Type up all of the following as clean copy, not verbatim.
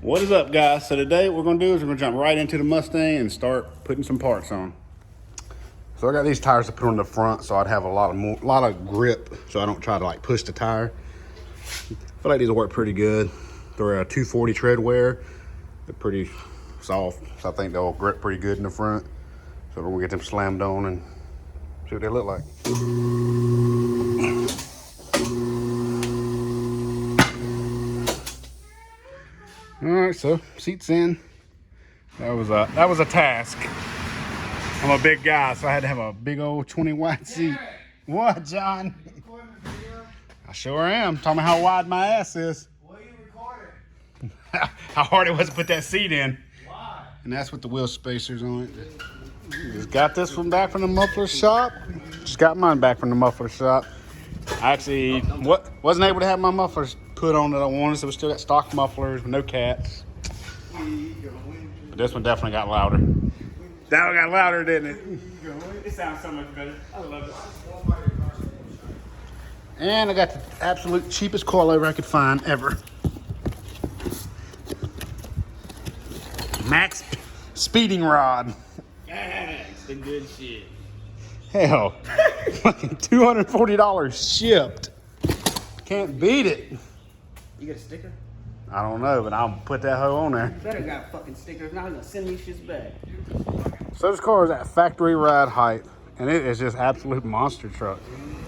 What is up, guys? So today what we're gonna do is we're gonna jump right into the Mustang and start putting some parts on. So I got these tires to put on the front so I'd have a lot of grip so I don't try to like push the tire. I feel like these will work pretty good. They're a 240 tread wear. They're pretty soft, so I think they'll grip pretty good in the front. So we're gonna get them slammed on and see what they look like. All right, so seats in. That was a task. I'm a big guy, so I had to have a big old 20 wide seat. What, John? I sure am. Tell me how wide my ass is. What are you recording? How hard it was to put that seat in. Why? And that's with the wheel spacers on it. Just got this from back from the muffler shop. Just got mine back from the muffler shop. I actually wasn't able to have my mufflers put on that I wanted, so we still got stock mufflers with no cats. But this one definitely got louder. That one got louder, didn't it? It sounds so much better. I love it. And I got the absolute cheapest coilover I could find ever. Max speeding rod. It's the good shit. Hell, fucking $240 shipped. Can't beat it. You got a sticker? I don't know, but I'll put that hoe on there. You better got fucking stickers. Now I'm gonna send these shits back. So this car is at factory ride height, and it is just absolute monster truck.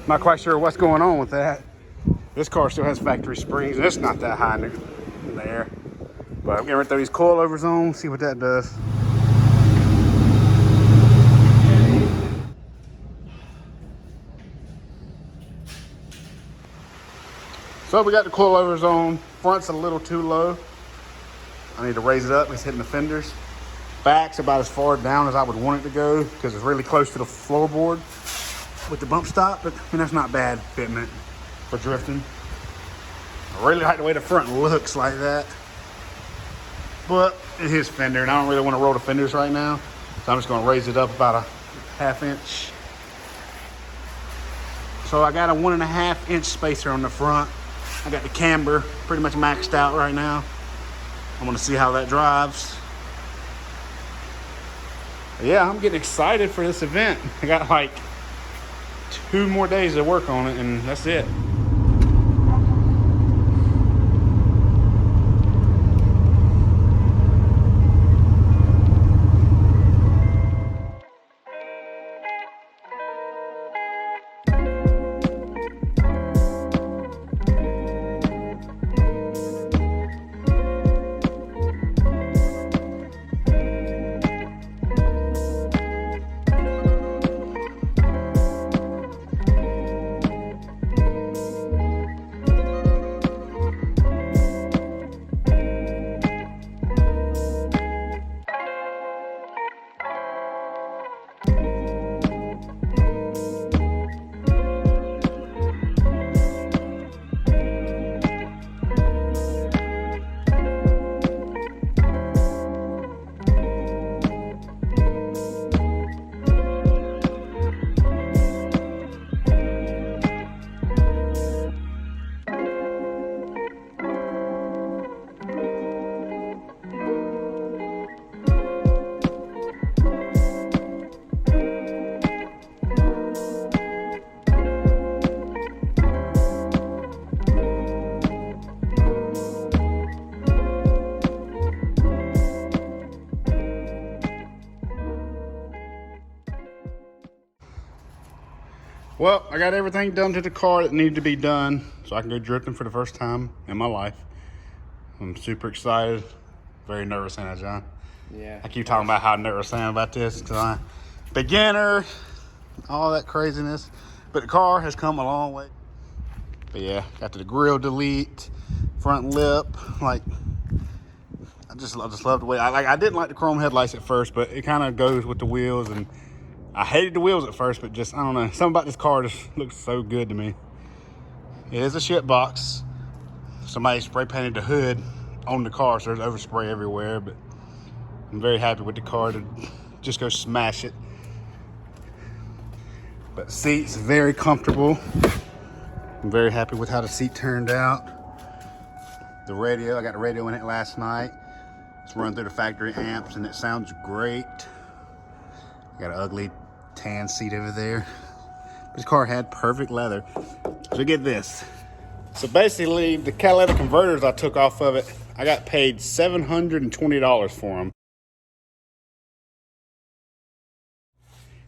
Not quite sure what's going on with that. This car still has factory springs, and it's not that high in the air. But I'm getting ready to throw these coilovers on, see what that does. So we got the coilovers on. Front's a little too low. I need to raise it up. It's hitting the fenders. Back's about as far down as I would want it to go because it's really close to the floorboard with the bump stop, but I mean, that's not bad fitment for drifting. I really like the way the front looks like that. But it is fender, and I don't really want to roll the fenders right now. So I'm just going to raise it up about a ½ inch. So I got a 1.5 inch spacer on the front. I got the camber pretty much maxed out right now. I want to see how that drives. Yeah, I'm getting excited for this event. I got like 2 more days to work on it, and that's it. Well, I got everything done to the car that needed to be done, so I can go drifting for the first time in my life. I'm super excited. Very nervous, ain't I, John? Yeah. I keep talking about how nervous I am about this because I'm beginner, all that craziness. But the car has come a long way. But yeah, got the grill delete, front lip. Like, I just love the way. I didn't like the chrome headlights at first, but it kind of goes with the wheels, and I hated the wheels at first, but just, I don't know. Something about this car just looks so good to me. It is a shit box. Somebody spray painted the hood on the car, so there's overspray everywhere, but I'm very happy with the car to just go smash it. But seats, very comfortable. I'm very happy with how the seat turned out. The radio, I got the radio in it last night. It's run through the factory amps and it sounds great. Got an ugly tan seat over there. This car had perfect leather. So get this. So basically, the catalytic converters I took off of it, I got paid $720 for them.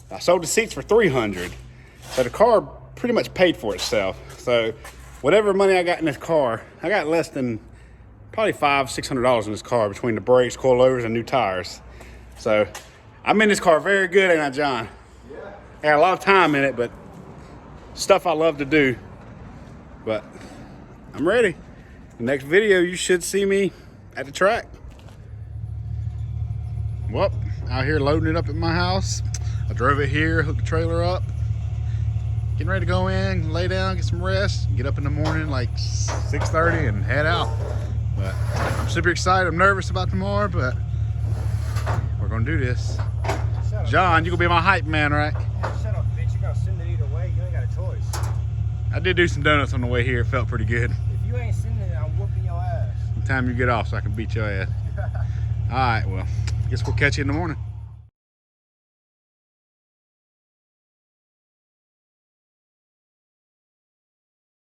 I sold the seats for $300. So the car pretty much paid for itself. So whatever money I got in this car, I got less than probably $500-600 in this car between the brakes, coilovers, and new tires. So I'm in this car very good, ain't I, John? Yeah. I got a lot of time in it, but stuff I love to do. But I'm ready. The next video, you should see me at the track. Well, out here loading it up at my house. I drove it here, hooked the trailer up. Getting ready to go in, lay down, get some rest, get up in the morning like 6:30 and head out. But I'm super excited. I'm nervous about tomorrow, but we're gonna do this. John, you gonna be my hype man, right? Yeah, shut up, bitch. You gotta send it either way. You ain't got a choice. I did do some donuts on the way here. It felt pretty good. If you ain't sending it, I'm whooping your ass. What time you get off so I can beat your ass? All right, well, I guess we'll catch you in the morning.